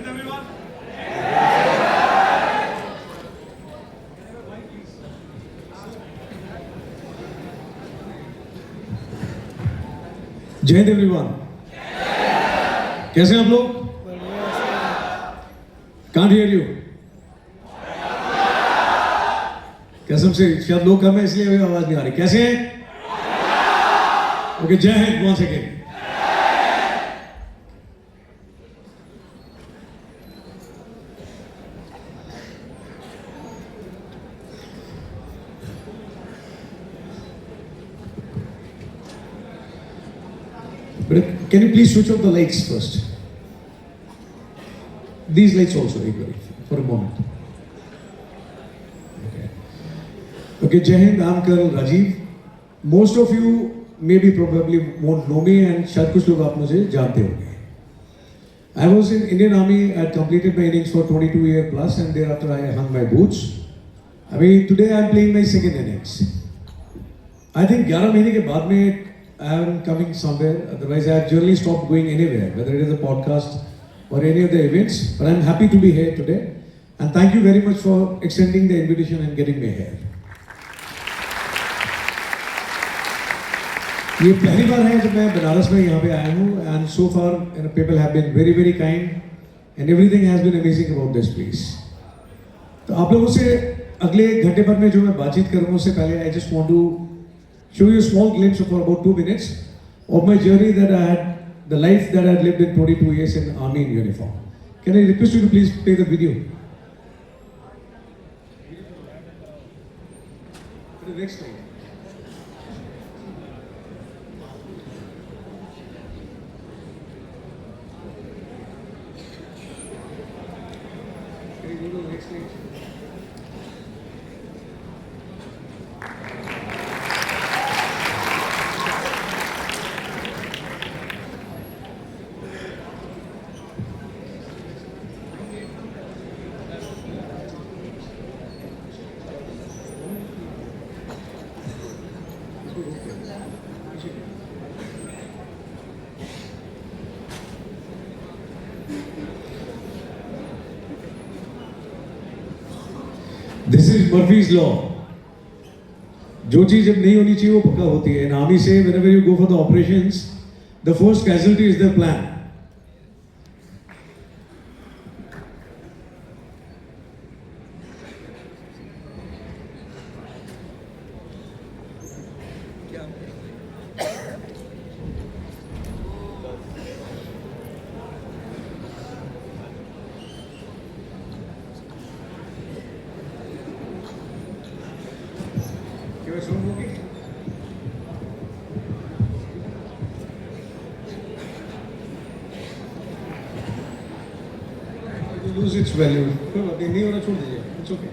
with everyone? जय Hind everyone. कैसे हैं आप लोग? Can't hear you. कसम से शायद लोग कम है इसलिए आवाज नहीं आ रही। कैसे हैं? ओके, जय Hind once again. But can you please switch off the lights first? These lights also, equally, for a moment. Okay, Jai Hind, I'm Colonel Rajiv. Most of you maybe probably won't know me and शायद कुछ लोग आप मुझे जानते होंगे. I was in Indian Army. I had completed my innings for 22 years plus and thereafter I hung my boots. I mean, today I'm playing my second innings. I think 11 महीने के बाद में I am coming somewhere. Otherwise, I have generally stopped going anywhere, whether it is a podcast or any of the events. But I'm happy to be here today. And thank you very much for extending the invitation and getting me here. ये पहली बार है जब मैं बनारस में यहाँ पे आया हूँ. And so far, people have been very, very kind. And everything has been amazing about this place. तो आप लोगों से अगले घंटे भर में जो मैं बातचीत करूँगा उससे पहले I just want to show you a small glimpse for about 2 minutes of my journey that I had, the life that I had lived in 22 years in Army in uniform. Can I request you to please play the video? For the next slide. Can you go to the next slide? This is Murphy's law. जो चीज जब नहीं होनी चाहिए वो पक्का होती है. In army say whenever you go for the operations, the first casualty is the plan. Lose its value. नहीं होना छोड़ दीजिए. It's okay.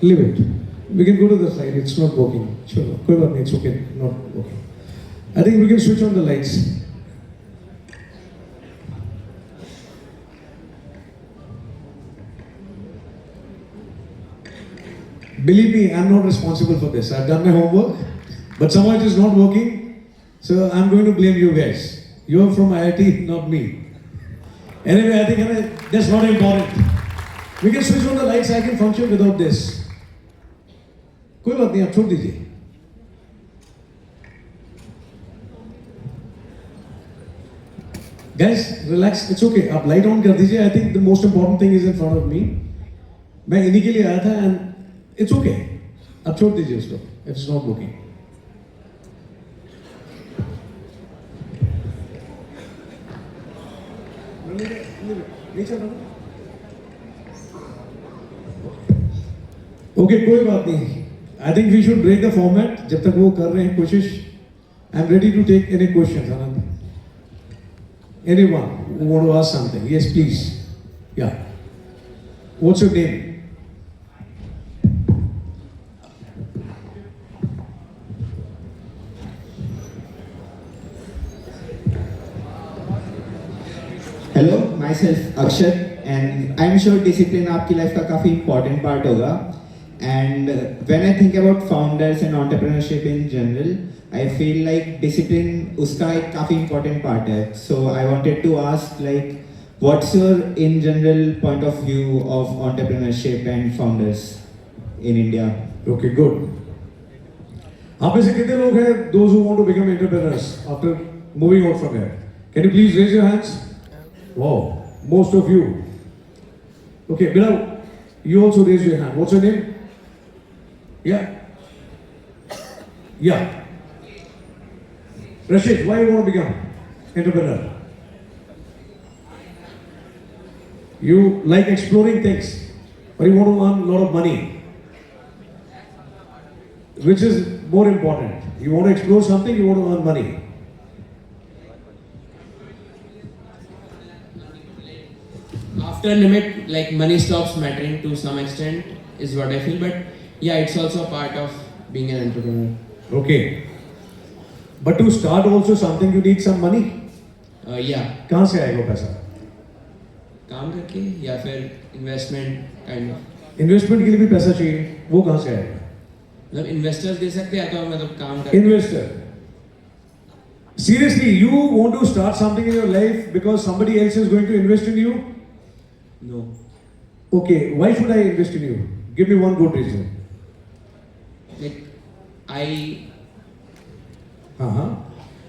Leave it. We can go to the side. It's not working. Sure. कोई बात नहीं. It's okay. Not working. I think we can switch on the lights. Believe me, I'm not responsible for this. I've done my homework, but somehow it is not working. So I'm going to blame you guys. You're from IIT, not me. Anyway, I think that's not important. We can switch on the lights. I can function without this. कोई बात नहीं, आप छोड़ दीजिए. Guys, relax. It's okay. आप light on कर दीजिए. I think the most important thing is in front of me. मैं इन्हीं के लिए आया था and it's okay. आप छोड़ दीजिए उसको. It's not working. नहीं चल रहा. Okay, कोई बात नहीं. I think we should break the format. जब तक वो कर रहे हैं कोशिश, I'm ready to take any questions, Anand. Anyone who want to ask something? Yes, please. Yeah. What's your name? Hello myself Akshar and I am sure discipline आपकी life का काफ़ी इंपॉर्टेंट पार्ट होगा and when I think about founders and entrepreneurship in general I feel like discipline उसका एक काफ़ी important part है so I wanted to ask like what's your in general point of view of entrepreneurship and founders in India. Okay, good. आप में से कितने लोग हैं those who want to become entrepreneurs after moving out from here? Can you please raise your hands? Wow, most of you. Okay, Bilal, you also raise your hand. What's your name? Yeah. Yeah. Rashid, why you want to become entrepreneur? You like exploring things, or you want to earn a lot of money? Which is more important? You want to explore something, you want to earn money. After a limit, like money stops mattering to some extent, is what I feel. But yeah, it's also a part of being an entrepreneur. Okay. But to start also something you need some money. Yeah, कहाँ से आएगा पैसा? काम करके या फिर investment kind of. Investment के लिए भी पैसा चाहिए, वो कहाँ से आएगा? मतलब इन्वेस्टर्स दे सकते हैं या तो मतलब काम करके. Investor. Seriously, you want to start something in your life because somebody else is going to invest in you? No. Okay, why should I invest in you? Give me one good reason. Like I Uh-huh.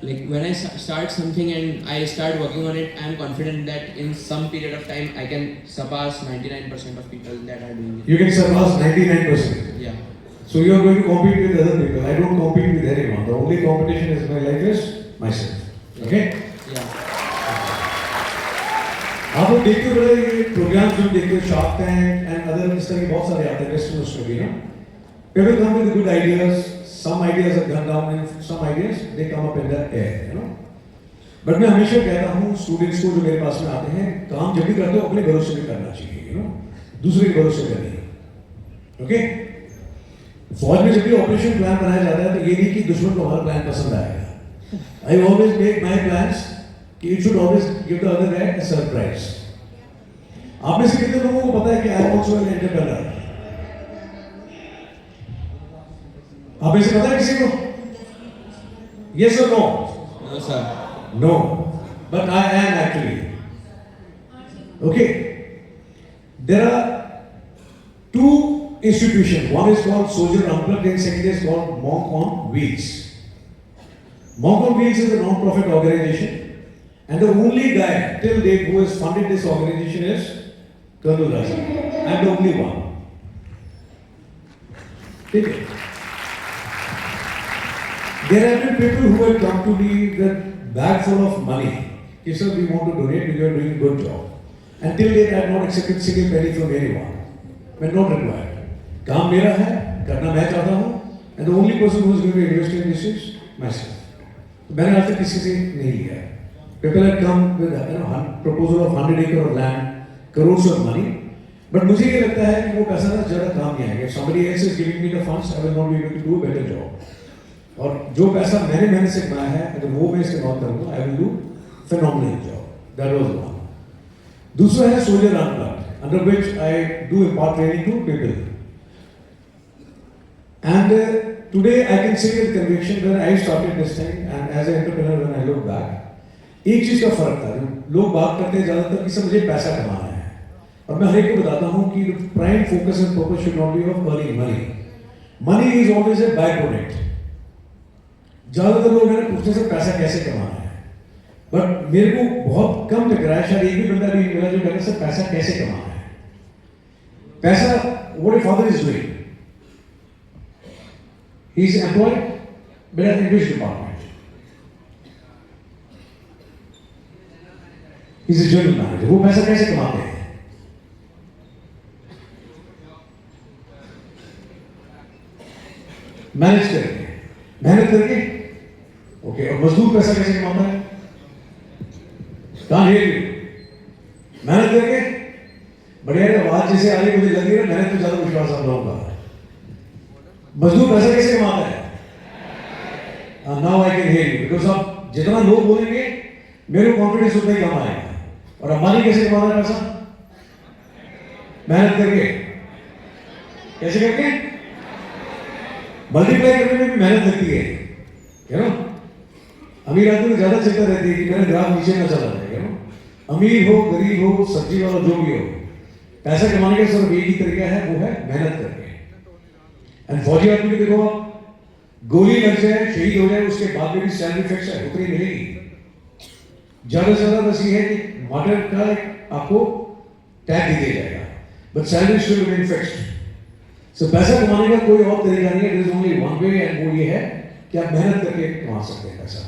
like when I start something and I start working on it, I am confident that in some period of time I can surpass 99% of people that are doing it. You can surpass 99%. Yeah. So you are going to compete with other people. I don't compete with anyone. The only competition in my life is myself. Okay? Yeah. आप लोग देखते हो बड़े ये programmes जो देखते हो shark tank and other इस तरह के बहुत सारे आते हैं रेस्टोरेंट्स में भी ना. People come with good ideas. Some ideas are gone down and some ideas they come up in the air, you know. But मैं हमेशा कहता हूँ स्टूडेंट्स को जो मेरे पास में आते हैं, काम जब भी करते हो अपने भरोसे में करना चाहिए, you know. दूसरे के भरोसे में नहीं. Okay? फौज में जब भी ऑपरेशन प्लान बनाया जाता है तो ये नहीं कि दुश्मन को हमारा प्लान पसंद आएगा. I always make my plans कि it should always give the other guy a surprise. आप में से कितने लोगों को पता है कि I am also an entrepreneur? आप में से पता है किसी को? Yes or no? No sir. No, but I am actually. Okay. There are two institutions. One is called Soldier Unplugged and second is called Monk on Wheels. Monk on Wheels is a non-profit organization and the only guy till date who has funded this organization is Colonel Rajan. I am the only one. Okay. There have been people who have come to me with bag full of money. He said, we want to donate because you are doing a good job. Until date, I have not accepted single penny from anyone. But not required. काम मेरा है, करना मैं चाहता हूँ, and the only person who is going to invest in this is myself. तो मैंने आज तक किसी से नहीं लिया है. People have come with proposal of 100 acre of land, crores of money. But मुझे ये लगता है कि वो पैसा ना ज़्यादा काम नहीं आएगा. If somebody else is giving me the funds, I will not be able to do a better job. और जो पैसा मैंने मेहनत से कमाया है अगर वो मैं इस्तेमाल करूँगा I will do phenomenal job. That was one. दूसरा है Soldier Unplugged, under which I do impart training to people. And today I can say with conviction when I started this thing and as an entrepreneur when I look back, एक चीज का फर्क था. लोग बात करते हैं ज़्यादातर कि सब मुझे पैसा कमाना है और मैं हर एक को बताता हूँ कि prime focus and purpose should not be of earning money. Money is always a by product. ज्यादातर लोग हैं पूछते से पैसा कैसे कमाना है, बट मेरे को बहुत कम टकराया, शायद एक भी बंदा नहीं मिला जो कहता है पैसा कैसे कमाना है. पैसा what your father is doing, he is employed but at English department, he is a general manager. वो पैसा कैसे कमाते हैं? मैनेज करके, मेहनत करके, ओके। और मजदूर पैसा कैसे कमाता है? कहाँ है? मेहनत करके। बढ़िया है, आवाज जैसे आ रही मुझे लग रही है मेहनत पे ज्यादा विश्वास आप लोगों का। मजदूर पैसा कैसे कमाता है? Now I can hear you, because आप जितना लोग बोलेंगे मेरे को कॉन्फिडेंस उतना ही कम आएगा। और अंबानी कैसे कमाता है पैसा? मेहनत करके। कैसे करके? मल्टीप्लाई करने में भी मेहनत लगती है, यू नो। अमीर आदमी को ज्यादा चिंता रहती है कि मेरा ग्राफ नीचे ना चला जाए, यू नो। अमीर हो, गरीब हो, सब्जी वाला जो भी हो, पैसा कमाने का सिर्फ एक ही तरीका है, वो है मेहनत करके। एंड फौजी आदमी को देखो आप, गोली लग जाए, शहीद हो जाए, उसके बाद में भी सैलरी फिक्स है, उतनी मिलेगी। ज्यादा से ज्यादा बस ये है कि मर्डर का आपको टैग दे दिया जाएगा, but salary should remain fixed. So पैसा कमाने का कोई और तरीका नहीं है, there is only one way, and वो ये है कि आप मेहनत करके कमा सकते हैं पैसा।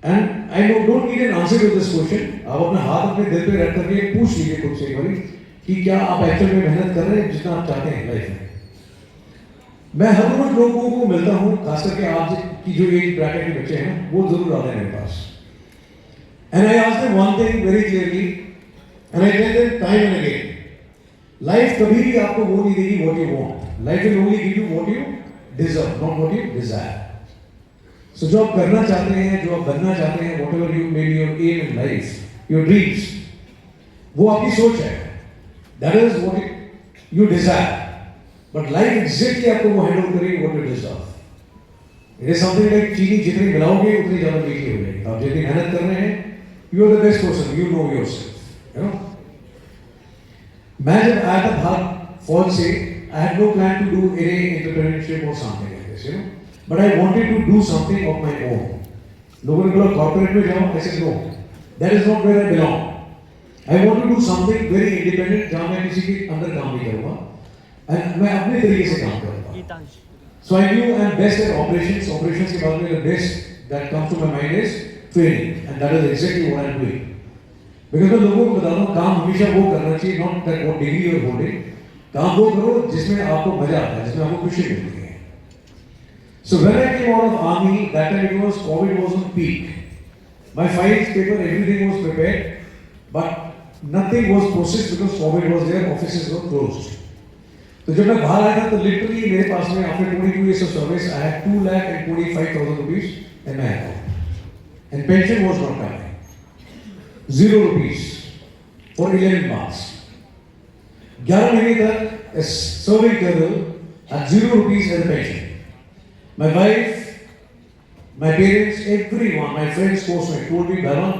And I don't need an answer to this question. आप अपना हाथ अपने दिल पे रख करके पूछ लीजिए खुद से एक बार कि क्या आप एक्चुअल में मेहनत कर रहे हैं जितना आप चाहते हैं लाइफ में। मैं हर रोज लोगों को मिलता हूं, खास करके आज की जो एज ब्रैकेट के बच्चे हैं वो जरूर आते हैं मेरे पास। And I ask them one thing very clearly, and I tell them time and again, life कभी भी आपको वो नहीं देगी what you want. Life will only give you what you deserve, not what you desire. So जो आप करना चाहते हैं, जो आप बनना चाहते हैं, whatever you made your aim in life, your dreams, वो आपकी सोच है, that is what you desire. But life exactly आपको वो हैंडल करेगी what you deserve. It is something like चीनी जितनी मिलाओगे उतनी ज्यादा मीठी हो जाएगी। आप जितनी मेहनत कर रहे हैं, you are the best person, you know yourself, you know. मैं जब आया था भारत फौज से, I had no plan to do any entrepreneurship और something like this, you know, but I wanted to do something of my own. लोगों ने बोला कॉर्पोरेट में जाओ, I said no, that is not where I belong. I want to do something very independent, जहां मैं किसी के अंदर काम नहीं करूंगा, एंड मैं अपने तरीके से काम करूंगा। So I knew I am best at operations. Operations के बाद में the best that comes to my mind is training, and that is exactly what I am doing. Because मैं लोगों को बता रहा हूँ काम हमेशा वो करना चाहिए, नॉट दैट व्हाट डिग्री और होल्डिंग। काम वो करो जिसमें आपको मजा आता है, जिसमें आपको खुशी मिलती है। So when I came out of army, that time it was covid was on peak. My files, paper, everything was prepared, but nothing was processed because covid was there, offices were closed. तो जब मैं बाहर आया था तो literally मेरे पास में after 22 years of service I had 2,25,000 rupees in my account, and pension was not coming, 0 rupees for 11 months. 11 महीने तक a serving colonel at 0 rupees as a pension. My wife, my parents, everyone, my friends, coursemate told me, Bhavan,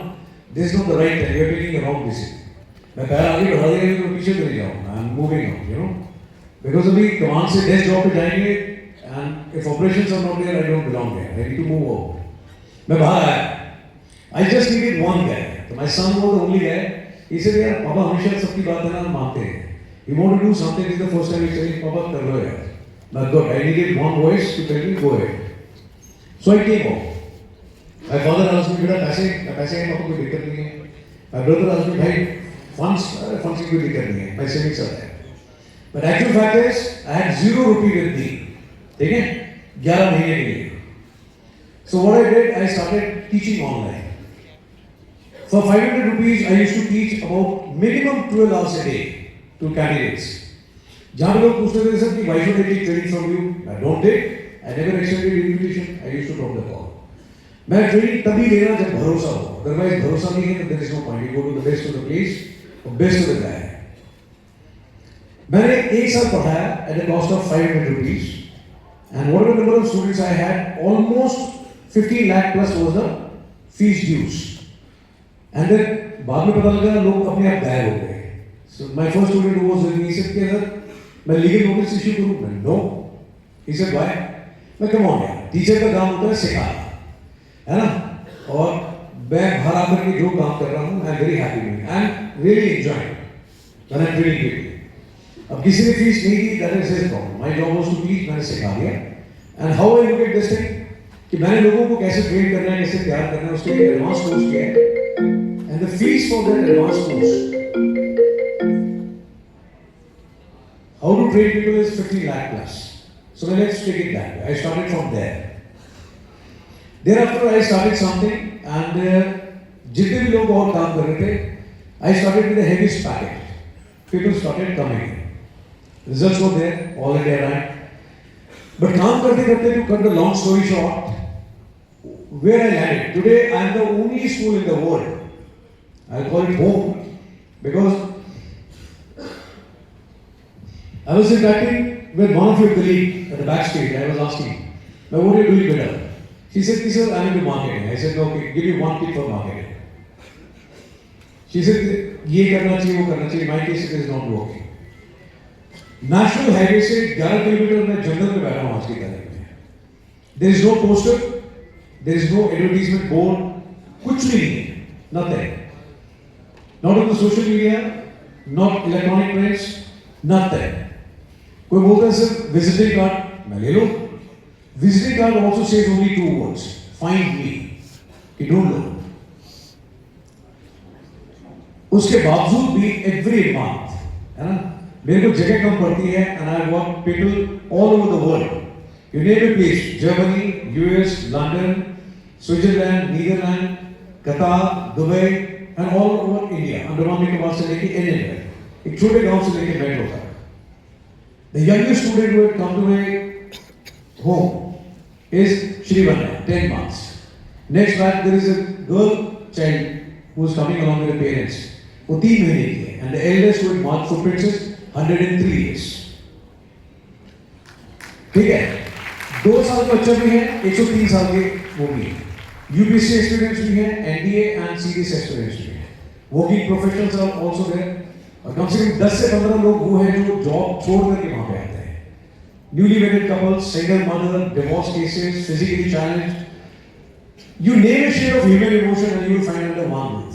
this is not the right time, you are taking a wrong decision. मैं पैर आगे बढ़ा देंगे तो पीछे चले जाऊँ, I am moving on, you know. Because अभी कमांड से डेस्क जॉब पे जाएंगे, and if operations are not there, I don't belong there. I need to move over. मैं बाहर आया, I just needed one guy. So my son was the only guy. He said, यार पापा हमेशा सबकी बात है ना मानते हैं. He wanted to do something. This is the first time he said, पापा कर लो यार. But God, I needed one voice to tell me go ahead. So I came out. My father asked me, बेटा पैसे हैं पापा कोई दिक्कत नहीं है. My brother asked me, भाई funds की कोई दिक्कत नहीं है. My savings are there. But actual fact is, I had 0 rupee with me. ठीक है? 11 महीने के लिए. So what I did, I started teaching online. For 500 rupees, I used to teach about minimum 12 hours a day to candidates. जहाँ पे लोग पूछते थे सर कि why should I take training from you? I don't take. I never accepted invitation. I used to drop the call. मैं training तभी लेना जब भरोसा हो. Otherwise भरोसा नहीं है तो there is no point. You go to the best of the place, or best of the guy. मैंने एक साल पढ़ाया at the cost of 500 rupees, and whatever number of students I had, almost 15 lakh plus was the fees dues. And then बाद में पता लगा लोग अपने आप गायब हो गए. So my first student was with me, said कि सर मैं लीगल नोटिस इश्यू करूँ? मैं no. He said why? मैं come on यार, टीचर का काम होता है सिखाना, है ना? और मैं घर आकर के जो काम कर रहा हूँ, I'm very happy with it. I'm really enjoying when I'm training people. अब किसी ने फीस नहीं दी, that is his problem. My job was to teach, मैंने सिखा दिया. And how I look at this thing कि मैंने लोगों को कैसे ट्रेन करना है, कैसे तैयार करना है, उसके लिए एडवांस कोर्स किया है. And the fees for that advance course, how to train people, is 50 lakh plus. So let's take it that way. I started from there. Thereafter I started something and जितने भी लोग और काम कर रहे थे, I started with the heaviest packet. People started coming in. Results were there, all in their rank. But काम करते करते, to cut the long story short, where I landed. Today I am the only school in the world. I'll call it home because I was interacting with one of your colleagues at the backstage. I was asking, "Now what are you doing better?" She said, "Sir, I'm into marketing." I said, "Okay, give me one tip for marketing." She said, "ये करना चाहिए, वो करना चाहिए." My case it is not working. National highway से 11 kilometre में जंगल में बैठा हूँ आज की तारीख में. There is no poster, there is no advertisement board, कुछ भी नहीं है, nothing. Not on the social media, not electronic prints, nothing. कोई बोलता है सर विजिटिंग कार्ड मैं ले लो. Visiting card also says only 2 words: find me. कि ढूंढ लो. उसके बावजूद भी every month, है ना, मेरे को जगह कम पड़ती है and I work people all over the world. You name a place: Germany, US, London, Switzerland, Netherlands, Qatar, Dubai and all over India. Andaman Nicobar से लेके anywhere. एक छोटे गांव से लेके मेट्रो तक. The youngest student who had come to my home is Shrivanya, 10 months. Next back there is a girl child who is coming along with her parents. वो 3 महीने की है. And the eldest who had marked footprints is 103 years. ठीक है? 2 साल का बच्चा भी है, 103 साल के वो भी है. UPSC students भी हैं, NDA and CDS students भी हैं. Working professionals are also there. और कम से कम 10 से 15 लोग वो हैं जो जॉब छोड़ करके वहाँ पे आते हैं. Newly wedded couples, single mother, divorce cases, physically challenged. You name a shade of human emotion and you will find under one roof.